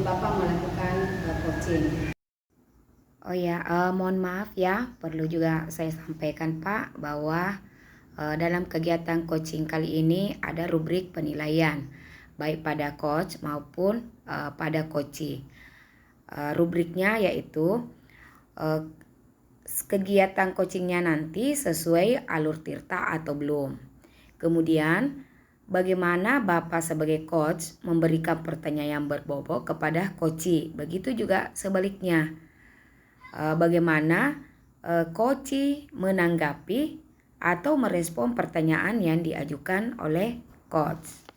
Bapak melakukan coaching. Oh ya, mohon maaf ya, perlu juga saya sampaikan Pak bahwa dalam kegiatan coaching kali ini ada rubrik penilaian baik pada coach maupun pada coachee. Rubriknya yaitu kegiatan coachingnya nanti sesuai alur tirta atau belum. Kemudian bagaimana Bapak sebagai coach memberikan pertanyaan yang berbobot kepada coachee. Begitu juga sebaliknya. Bagaimana coachee menanggapi atau merespon pertanyaan yang diajukan oleh coach.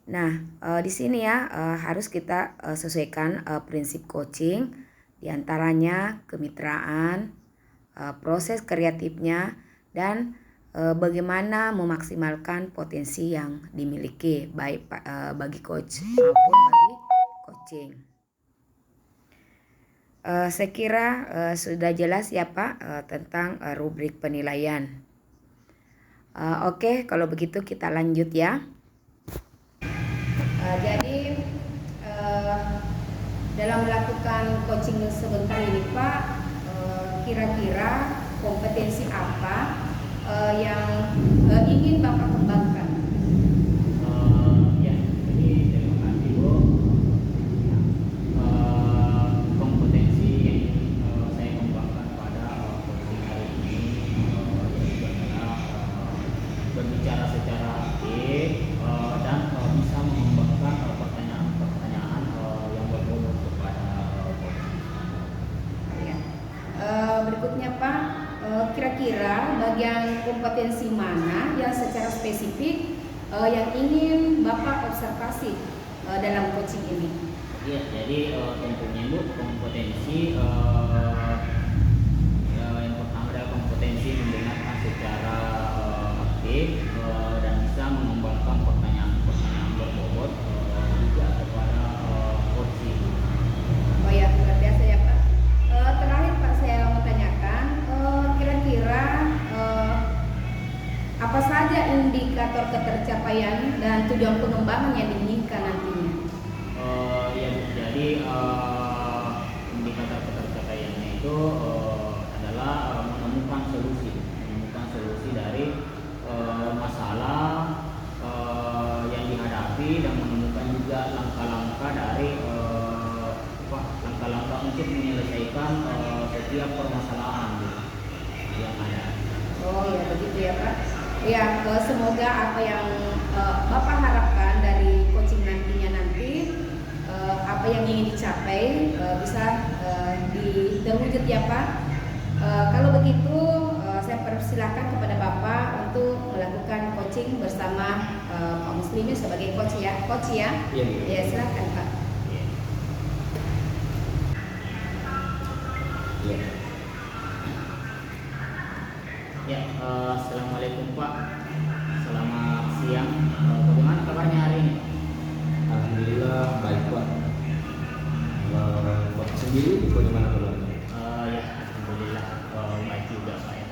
Nah, di sini ya harus kita sesuaikan prinsip coaching, diantaranya kemitraan, proses kreatifnya, dan bagaimana memaksimalkan potensi yang dimiliki baik bagi coach maupun bagi coaching. Saya kira sudah jelas ya Pak tentang rubrik penilaian. Oke, kalau begitu kita lanjut ya. Jadi dalam melakukan coaching sebentar ini Pak, kira-kira kompetensi apa yang ingin Bapak kembangkan? Berbicara secara aktif dan bisa mengembangkan pertanyaan-pertanyaan yang berbobot kepada Ya. Berikutnya Pak, kira-kira bagian kompetensi mana yang secara spesifik yang ingin Bapak observasi dalam coaching ini? Ya, jadi tentunya Bu, kompetensi yang pertama adalah kompetensi mendengarkan secara aktif dan bisa mengembangkan pertanyaan-pertanyaan berbobot juga kepada coaching. Oh ya, luar biasa ya Pak. Terakhir Pak, saya mau tanyakan, kira-kira apa saja indikator ketercapaian dan tujuan pengembangan yang diinginkan nantinya? Ya, jadi indikator ketercapaiannya itu adalah menemukan solusi dari masalah yang dihadapi dan menemukan juga langkah-langkah dari langkah-langkah untuk menyelesaikan setiap permasalahan yang ada. Oh ya, begitu ya Pak. Ya, semoga apa yang Bapak harapkan dari coaching nantinya apa yang ingin dicapai bisa terwujud ya Pak. Kalau begitu saya persilakan kepada Bapak untuk melakukan coaching bersama Pak Muslimin sebagai coach ya. Iya. Ya, silakan Pak. Ya. Ya, assalamualaikum Pak. Selamat siang. Bagaimana kabarnya hari ini? Alhamdulillah baik Pak. Bapak sendiri bagaimana kabarnya? Ya, alhamdulillah baik juga Pak ya.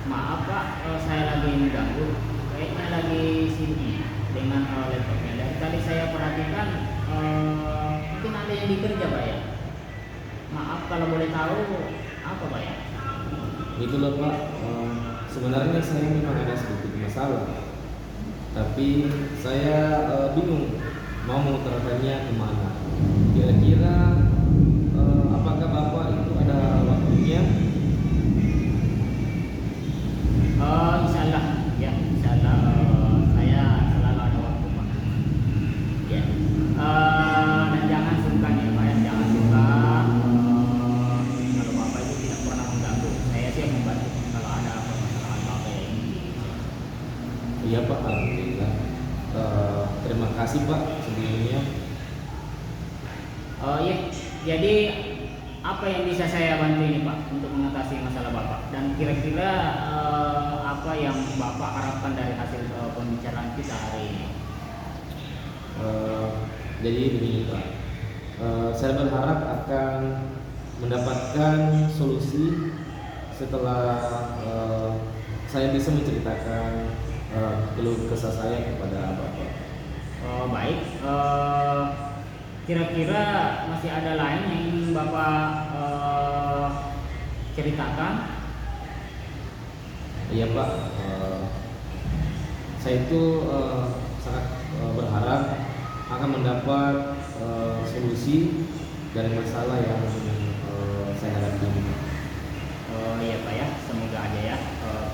Maaf Pak, saya lagi mengganggu. Kayaknya lagi sibuk dengan laptopnya. Dari tadi saya perhatikan mungkin ada yang dikerja Pak ya. Maaf kalau boleh tahu apa Pak ya? Itulah Pak. Sebenarnya saya memang ada sedikit masalah, tapi saya bingung mau mengutarakannya kemana. Kira-kira apakah Bapak itu ada waktunya? Insyaallah ya, insyaallah saya selalu ada waktu Pak. Ya. Dan jangan sungkan ya Pak, jangan sungkan kalau Bapak itu tidak pernah mengganggu. Saya siap membantu kalau ada permasalahan Bapak yang ini. Iya Pak, alhamdulillah. Terima kasih Pak sebelumnya. Ya, jadi apa yang bisa saya bantu ini Pak untuk mengatasi masalah Bapak, dan kira-kira apa yang Bapak harapkan dari hasil pembicaraan kita hari ini? Jadi begini Pak, saya berharap akan mendapatkan solusi setelah saya bisa menceritakan keluh kesah saya kepada Bapak. Baik. Kira-kira masih ada lain yang ingin Bapak ceritakan? Iya Pak, saya itu sangat berharap akan mendapat solusi dari masalah yang saya hadapi ini. Iya Pak ya, semoga aja ya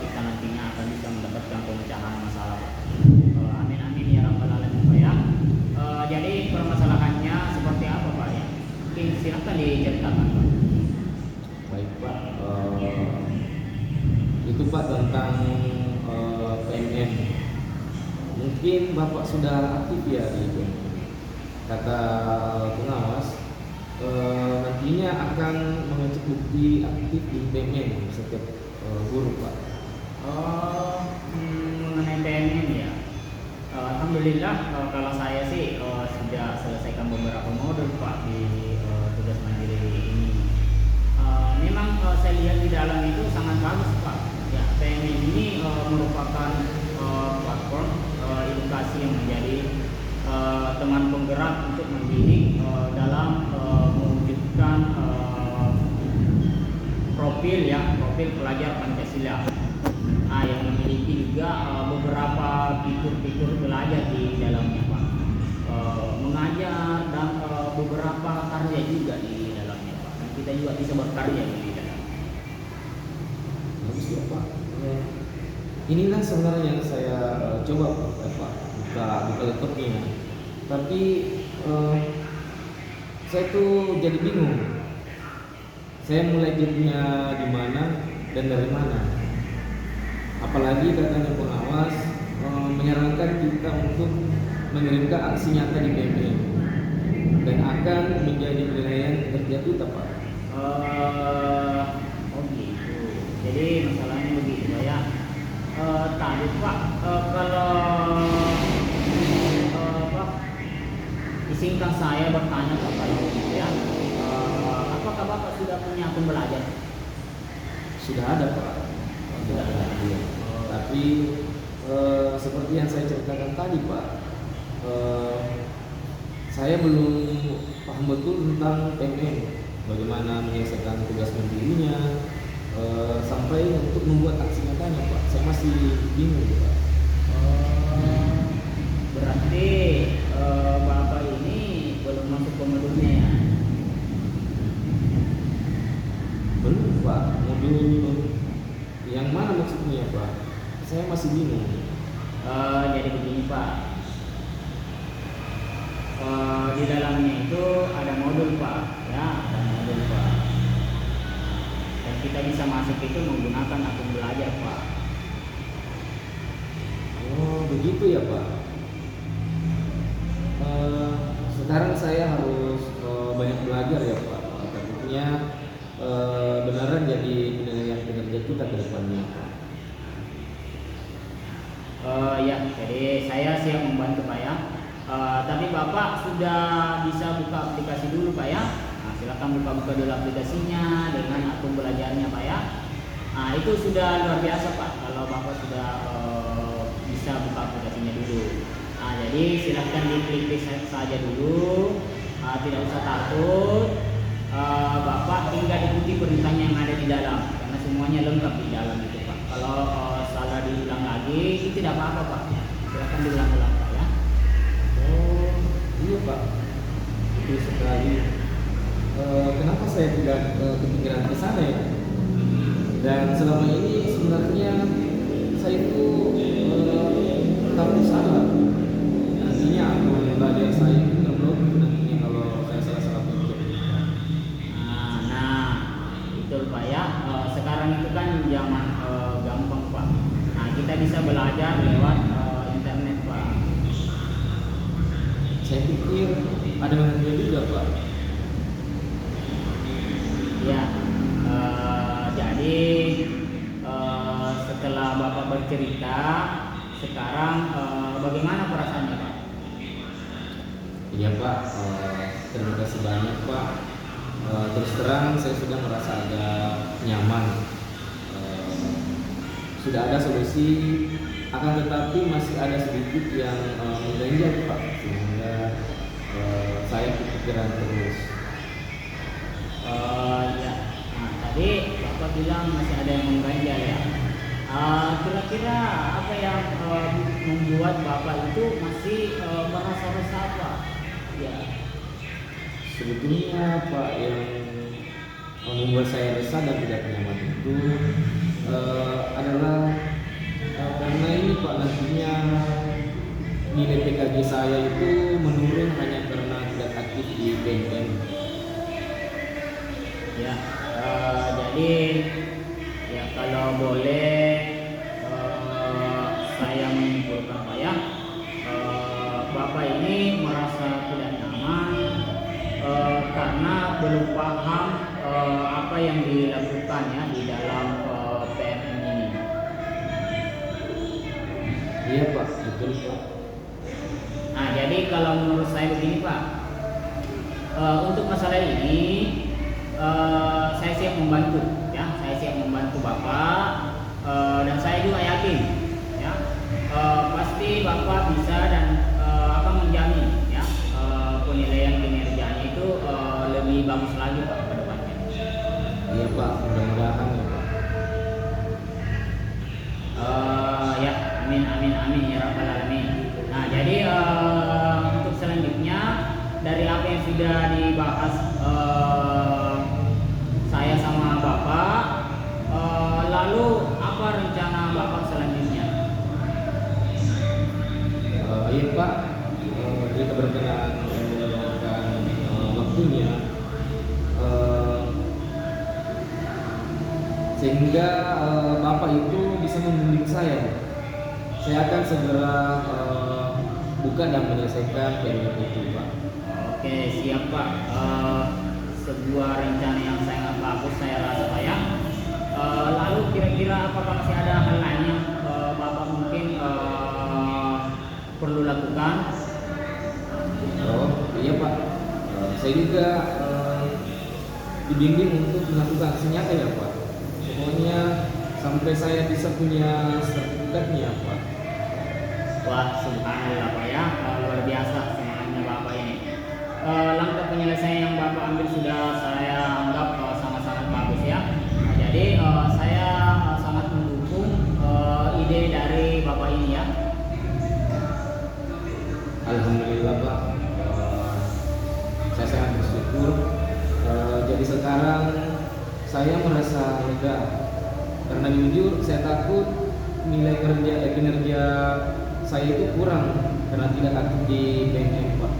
kita nantinya akan bisa mendapatkan pemecahan masalah Pak. Amin amin ya rabbal alamin Pak ya. Jadi permasalahannya seperti apa Pak ya? Mungkin silakan diceritakan Pak. Baik Pak, itu Pak tentang PMN. Mungkin Bapak sudah aktif ya di PMN. Kata pengawas, nantinya akan mengecek bukti aktif di PMN setiap guru Pak. Mengenai PMN ya. Alhamdulillah kalau saya sih sudah selesaikan beberapa modul Pak di tugas mandiri ini. Memang saya lihat di dalam itu sangat bagus Pak. Ya, PMN ini merupakan platform edukasi yang menjadi teman penggerak untuk mendidik dalam mewujudkan profil pelajar Pancasila. Yang memiliki juga beberapa fitur-fitur belajar di dalamnya Pak. Mengajar dan beberapa karya juga di dalamnya Pak. Kita juga bisa berkarya di dalam. Bagus ya Pak. Inilah sebenarnya yang saya coba Pak, buka laptopnya. Tapi saya tuh jadi bingung. Saya mulai jadinya di mana dan dari mana. Apalagi katanya pengawas menyarankan kita untuk mengirimkan aksi nyata di PMN dan akan menjadi penilaian kerja kita Pak. Gitu. Jadi masalahnya begitu Pak ya. Tadi Pak kalau izinkan saya bertanya Pak kalau gitu ya. Apakah Bapak sudah punya akun belajar? Sudah ada Pak. Sudah ada. Tapi seperti yang saya ceritakan tadi Pak, saya belum paham betul tentang PMN, bagaimana menyelesaikan tugas mandirinya, sampai untuk membuat aksi nyatanya Pak. Saya masih bingung Pak. Berarti Bapak ini belum masuk ke modulnya ya? Belum Pak, modul yang mana maksudnya Pak? Saya masih bingung. Jadi begini Pak, di dalamnya itu ada modul Pak, ya ada modul Pak. Dan kita bisa masuk itu menggunakan akun belajar Pak. Oh begitu ya Pak. Sekarang saya harus banyak belajar ya Pak. Takutnya beneran jadi penilaian kinerja kita ke depannya Pak. Ya, jadi saya siap membantu Pak ya. Tapi Bapak sudah bisa buka aplikasi dulu Pak ya. Nah, silakan buka-buka dulu aplikasinya dengan akun belajarnya Pak ya. Nah, itu sudah luar biasa Pak kalau Bapak sudah bisa buka aplikasinya dulu. Nah, jadi silakan diklik saja dulu. Tidak usah takut. Bapak tinggal ikuti perintahnya yang ada di dalam karena semuanya lengkap di dalam itu Pak. Kalau salah diulang lagi itu tidak apa-apa Pak. Silakan diulang-ulang Pak ya. Oh iya Pak. Itu sekali. Kenapa saya tidak kepikiran ke sana ya? Dan selama ini sebenarnya saya itu takut salah. Nantinya akun belajar saya itu terblokir nantinya kalau saya salah-salah pencet. Nah, itu Pak ya. Sekarang itu kan zaman gampang Pak. Nah, kita bisa belajar lewat internet Pak. Saya pikir ada manfaatnya juga Pak. Ya, jadi setelah Bapak bercerita, sekarang bagaimana perasaannya Pak? Iya Pak, terima kasih banyak Pak. Terus terang saya sudah merasa agak nyaman. Sudah ada solusi akan tetapi masih ada sedikit yang mengganjal Pak, sehingga saya kepikiran terus. Ya. Nah, tadi Bapak bilang masih ada yang mengganjal ya. Kira-kira apa yang membuat Bapak itu masih merasa resah apa? Ya. Sebetulnya Pak, yang membuat saya resah dan tidak nyaman itu adalah karena ini Pak, nantinya nilai PKG saya itu menurun hanya karena tidak aktif di BNN. Ya. Jadi ya kalau boleh saya menyimpulkan Pak ya, Bapak ini merasa tidak nyaman karena belum paham apa yang dilakukan ya di dalam PMM ini. Iya Pak, betul Pak. Nah, jadi kalau menurut saya begini Pak, untuk masalah ini saya siap membantu ya, saya siap membantu Bapak, dan saya juga yakin ya, pasti Bapak bisa dan akan menjamin ya penilaian kinerjanya itu lebih bagus lagi Pak ke depannya. Iya Pak, mudah-mudahan ya Pak. Ya, amin amin amin ya rabbal alamin. Nah, jadi untuk selanjutnya dari apa yang sudah dibahas saya sama Bapak, lalu apa rencana Bapak selanjutnya? Iya Pak, jika berkenan meluangkan waktunya, sehingga Bapak itu bisa membimbing saya akan segera buka dan menyelesaikan PMM itu Pak. Oke, siap Pak. Sebuah rencana yang sangat bagus saya rasa Pak ya. Lalu kira-kira apakah masih ada hal lain yang Bapak mungkin perlu lakukan? Oh iya Pak, saya juga dibimbing untuk melakukan aksi nyata ya Pak. Pokoknya sampai saya bisa punya sertifikatnya Pak. Wah, subhanallah Pak ya, luar biasa semangatnya Bapak ini. Langkah penyelesaian yang Bapak ambil sudah saya anggap sangat-sangat bagus ya. Nah, jadi saya sangat mendukung ide dari Bapak ini ya. Alhamdulillah Pak, saya sangat bersyukur. Jadi sekarang saya merasa lega, karena jujur saya takut nilai kinerja saya itu kurang karena tidak aktif di BNN Pak.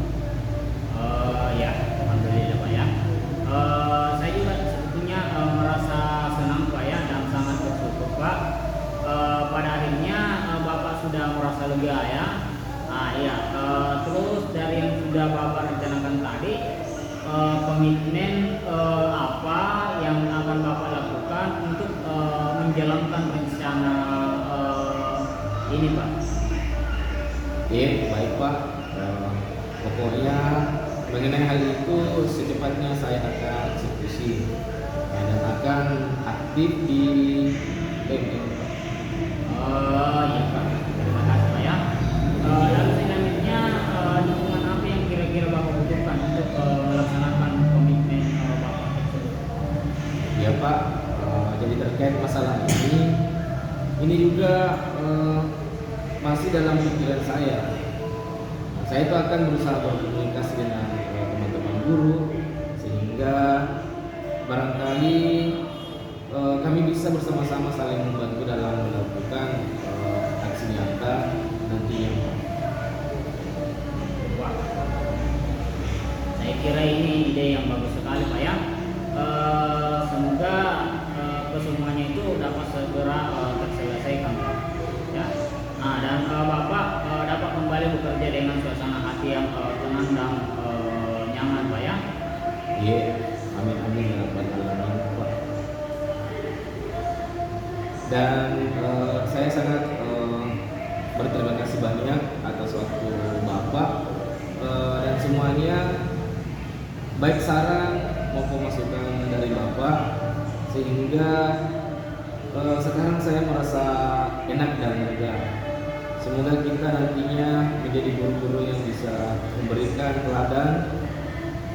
Ya, alhamdulillah Pak ya. Saya juga sebetulnya merasa senang Pak ya, dan sangat bersyukur Pak. Pada akhirnya Bapak sudah merasa lega ya. Nah ya, terus dari yang sudah Bapak rencanakan tadi, komitmen apa yang akan Bapak lakukan untuk menjalankan rencana ini Pak? Iya, baik Pak. Pokoknya mengenai hal itu secepatnya saya akan eksekusi dan akan aktif di BNN. Iya Pak, terima kasih Pak ya. Lalu selanjutnya dukungan apa yang kira-kira Bapak butuhkan untuk melaksanakan komitmen Bapak tersebut? Ya Pak, jadi terkait masalah ini juga masih dalam pikiran saya. Saya itu akan berusaha berkomunikasi dengan teman-teman guru sehingga barangkali kami bisa bersama-sama saling membantu dalam melakukan aksi nyata nantinya. Wah, saya kira ini ide yang bagus sekali Pak ya. Semoga kesemuanya itu dapat segera terselesaikan Pak ya. Nah, dan Bapak dapat kembali bekerja dengan suasana hati yang tenang dan nyaman Pak ya. Iya, amin amin ya rabbal alamin Pak. Dan saya sangat berterima kasih banyak atas waktu Bapak dan semuanya, baik saran maupun masukan dari Bapak, sehingga sekarang saya merasa enak dan lega. Semoga kita nantinya menjadi guru-guru yang bisa memberikan teladan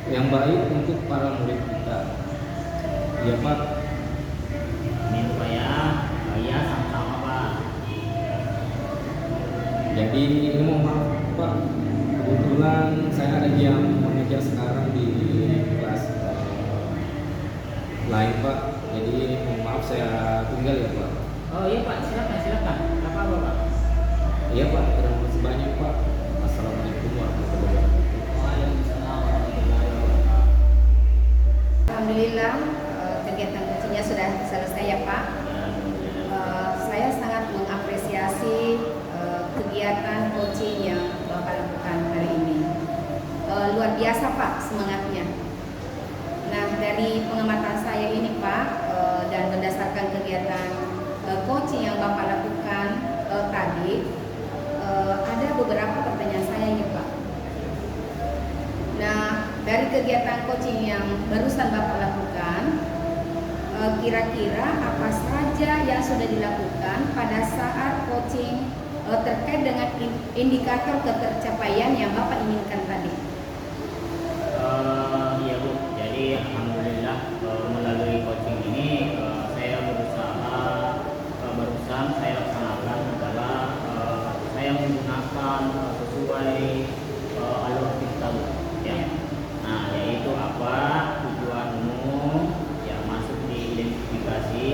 yang baik untuk para murid kita. Ya Pak. Amin Pak ya. Ya sama-sama Pak. Jadi ini mohon maaf Pak, kebetulan saya ada yang mengajar sekarang di kelas lain Pak. Jadi mohon maaf saya tinggal ya Pak. Oh iya Pak, silakan. Apa Pak? Iya Pak, terima kasih banyak Pak. Assalamualaikum warahmatullahi wabarakatuh. Waalaikumsalam warahmatullahi wabarakatuh. Alhamdulillah kegiatan coachingnya sudah selesai ya Pak. Saya sangat mengapresiasi kegiatan coaching yang Bapak lakukan hari ini. Luar biasa Pak semangatnya. Nah, dari pengamatan saya ini Pak, dan berdasarkan kegiatan coaching yang Bapak lakukan tadi, ada beberapa pertanyaan saya ini Pak. Nah, dari kegiatan coaching yang barusan Bapak lakukan, kira-kira apa saja yang sudah dilakukan pada saat coaching terkait dengan indikator ketercapaian yang Bapak inginkan tadi? Iya Bu, jadi alhamdulillah melalui coaching ini saya berusaha barusan saya laksanakan adalah saya menggunakan sesuai alur kita ya. Nah, yaitu apa tujuan umum ya, masuk di identifikasi,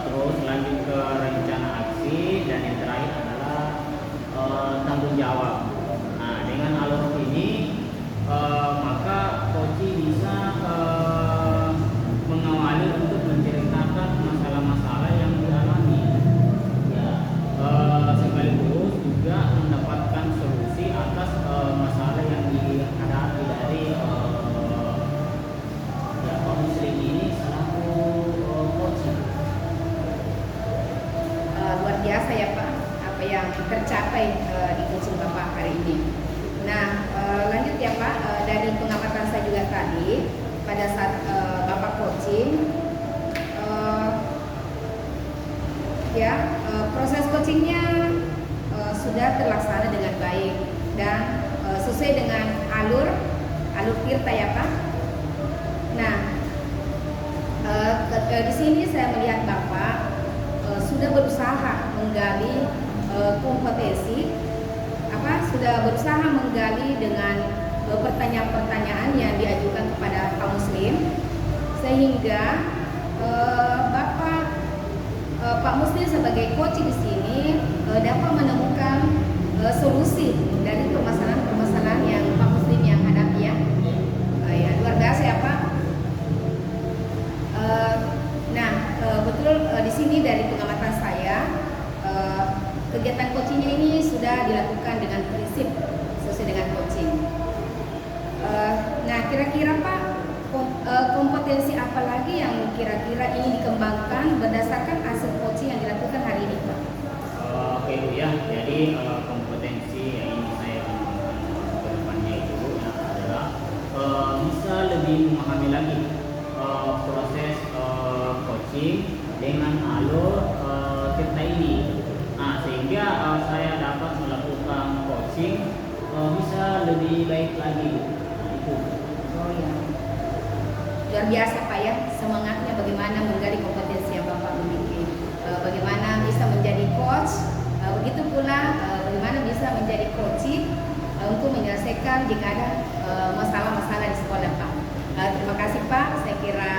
terus lanjut ke rencana aksi, dan yang terakhir adalah tanggung jawab. Nah, dengan alur ini maka coaching bisa mengawali untuk menceritakan masalah-masalah yang dialami ya, sekaligus juga mendapatkan solusi atas masalah yang dihadapi dari ya Pak Muslim ini selaku coaching. Luar biasa ya Pak, apa yang tercapai di coaching Bapak hari ini. Nah, lanjut ya Pak, dari pengamatan saya juga tadi pada saat Bapak coaching, proses coachingnya sudah terlaksana dengan baik dan sesuai dengan alur Tirta ya Pak. Nah, di sini saya melihat Bapak sudah berusaha menggali kompetensi, sudah berusaha menggali dengan pertanyaan-pertanyaan yang diajukan kepada kaum muslim, sehingga Pak Muslim sebagai coach di sini dapat menemukan solusi dari permasalahan-permasalahan yang Pak Muslim yang hadapi ya. Ya luar biasa ya Pak. Betul di sini dari pengamatan saya kegiatan coachingnya ini sudah dilakukan dengan prinsip sesuai dengan coaching. Nah, kira-kira Pak, kompetensi apa lagi yang kira-kira ingin dikembangkan berdasarkan hasil coaching yang dilakukan hari ini Pak? Oke Bu ya, jadi kompetensi yang ingin saya kembangkan ke depannya itu adalah bisa lebih memahami lagi proses coaching dengan alur Tirta ini. Nah, sehingga saya dapat melakukan coaching bisa lebih baik lagi. Nah, itu. Oh ya, luar biasa Pak ya, semangatnya bagaimana menggali kompetensi yang Bapak miliki, bagaimana bisa menjadi coach, begitu pula bagaimana bisa menjadi coaching untuk menyelesaikan jika ada masalah-masalah di sekolah Pak. Terima kasih Pak, saya kira